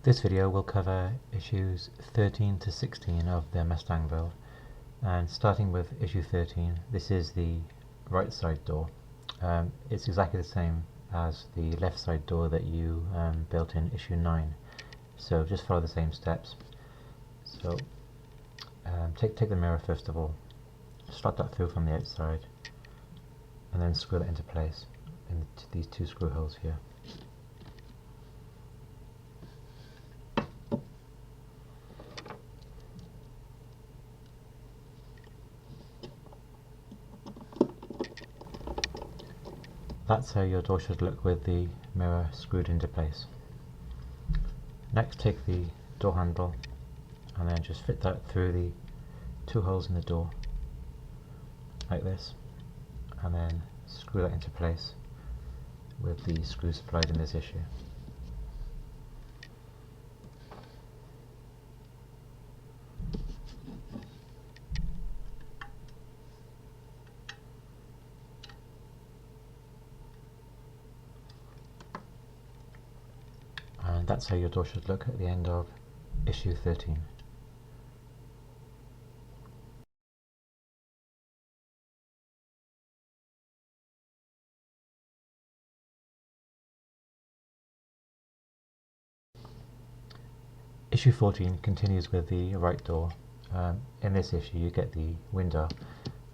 This video will cover issues 13 to 16 of the Mustang build, and starting with issue 13, this is the right side door. It's exactly the same as the left side door that you built in issue 9, so just follow the same steps. So take the mirror first of all, slot that through from the outside, and then screw that into place in these two screw holes here. That's how your door should look with the mirror screwed into place. Next, take the door handle and then just fit that through the two holes in the door like this, and then screw that into place with the screw supplied in this issue. And that's how your door should look at the end of issue 13. Issue 14 continues with the right door. In this issue you get the window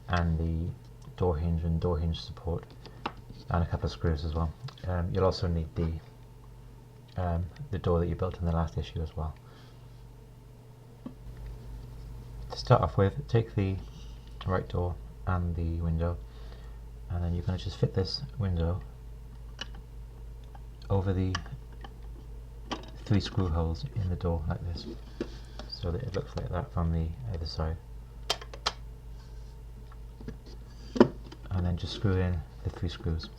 and the door hinge and door hinge support and a couple of screws as well. You'll also need the door that you built in the last issue as well. To start off with, take the right door and the window, and then you're going to just fit this window over the 3 screw holes in the door like this, so that it looks like that from the other side, and then just screw in the 3 screws.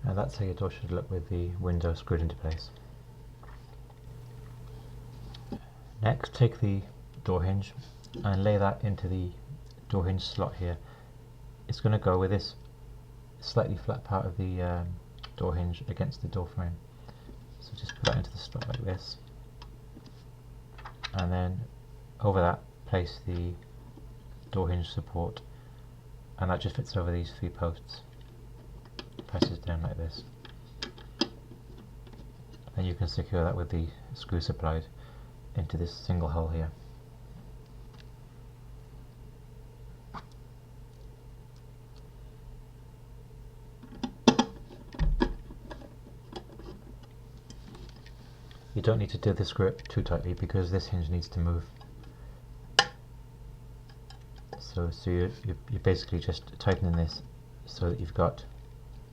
And that's how your door should look with the window screwed into place. Next, take the door hinge and lay that into the door hinge slot here. It's going to go with this slightly flat part of the door hinge against the door frame. So just put that into the slot like this, and then over that place the door hinge support, and that just fits over these 3 posts. Presses down like this. Then you can secure that with the screw supplied into this single hole here. You don't need to do this grip too tightly because this hinge needs to move. So you're basically just tightening this so that you've got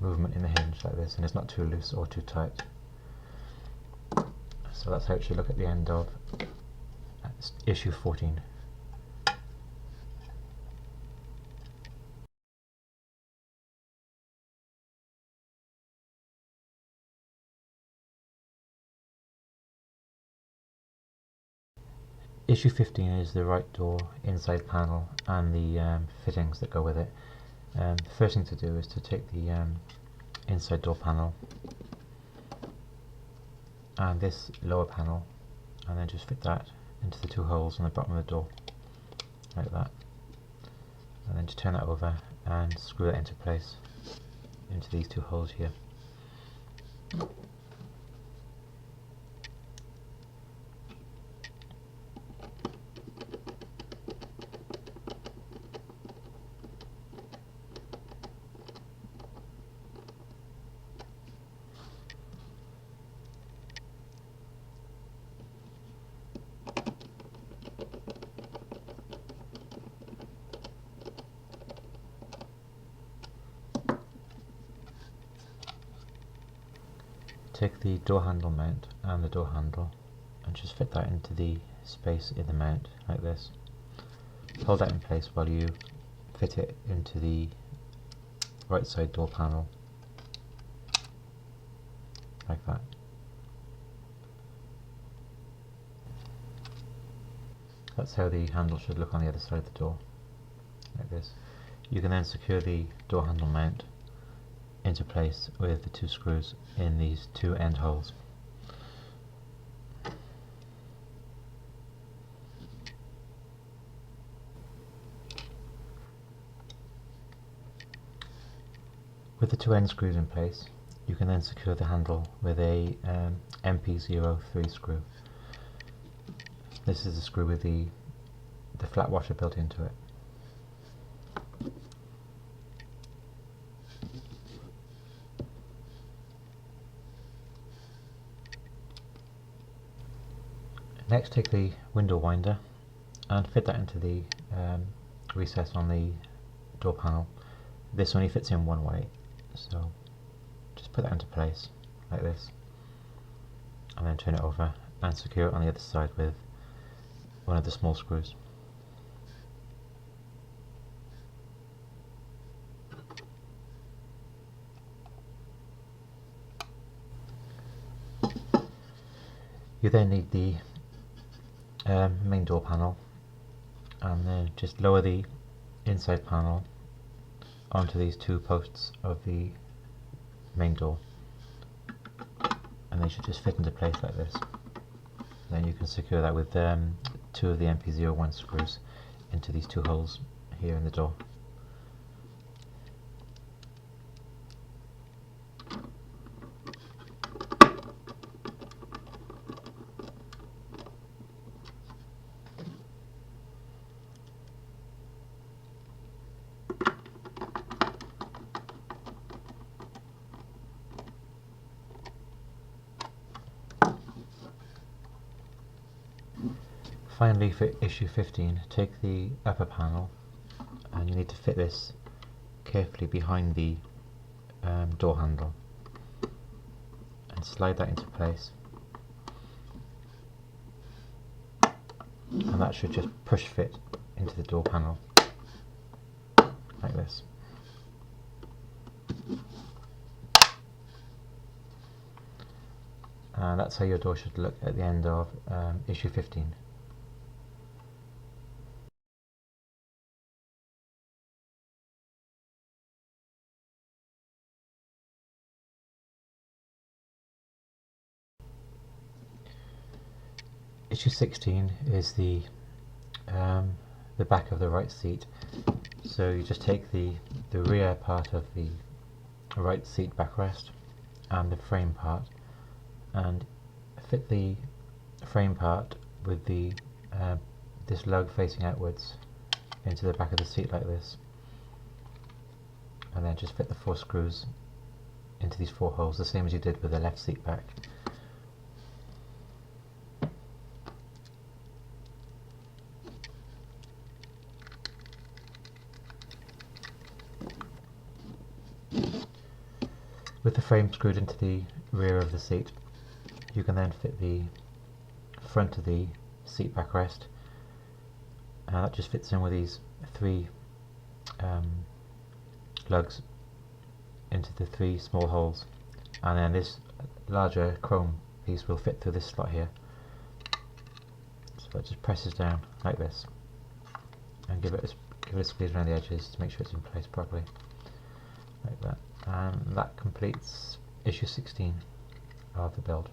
movement in the hinge like this, and it's not too loose or too tight. So that's how it should look at the end of issue 14. Issue 15 is the right door inside panel and the fittings that go with it. The first thing to do is to take the inside door panel and this lower panel, and then just fit that into the 2 holes on the bottom of the door like that, and then just turn that over and screw that into place into these 2 holes here. Take the door handle mount and the door handle and just fit that into the space in the mount like this. Hold that in place while you fit it into the right side door panel like that. That's how the handle should look on the other side of the door, like this. You can then secure the door handle mount into place with the 2 screws in these 2 end holes. With the 2 end screws in place, you can then secure the handle with a MP03 screw. This is the screw with the flat washer built into it. Next, take the window winder and fit that into the recess on the door panel. This only fits in one way, so just put that into place like this, and then turn it over and secure it on the other side with one of the small screws. You then need the main door panel, and then just lower the inside panel onto these 2 posts of the main door, and they should just fit into place like this. Then you can secure that with 2 of the MP01 screws into these 2 holes here in the door. Finally, for issue 15, take the upper panel, and you need to fit this carefully behind the door handle and slide that into place, and that should just push fit into the door panel like this. And that's how your door should look at the end of issue 15. Issue 16 is the back of the right seat. So you just take the rear part of the right seat backrest and the frame part, and fit the frame part with the this lug facing outwards into the back of the seat like this, and then just fit the 4 screws into these 4 holes, the same as you did with the left seat back. With the frame screwed into the rear of the seat, you can then fit the front of the seat backrest, and that just fits in with these 3 lugs into the 3 small holes, and then this larger chrome piece will fit through this slot here. So it just presses down like this, and give it a squeeze around the edges to make sure it's in place properly, like that. And that completes issue 16 of the build.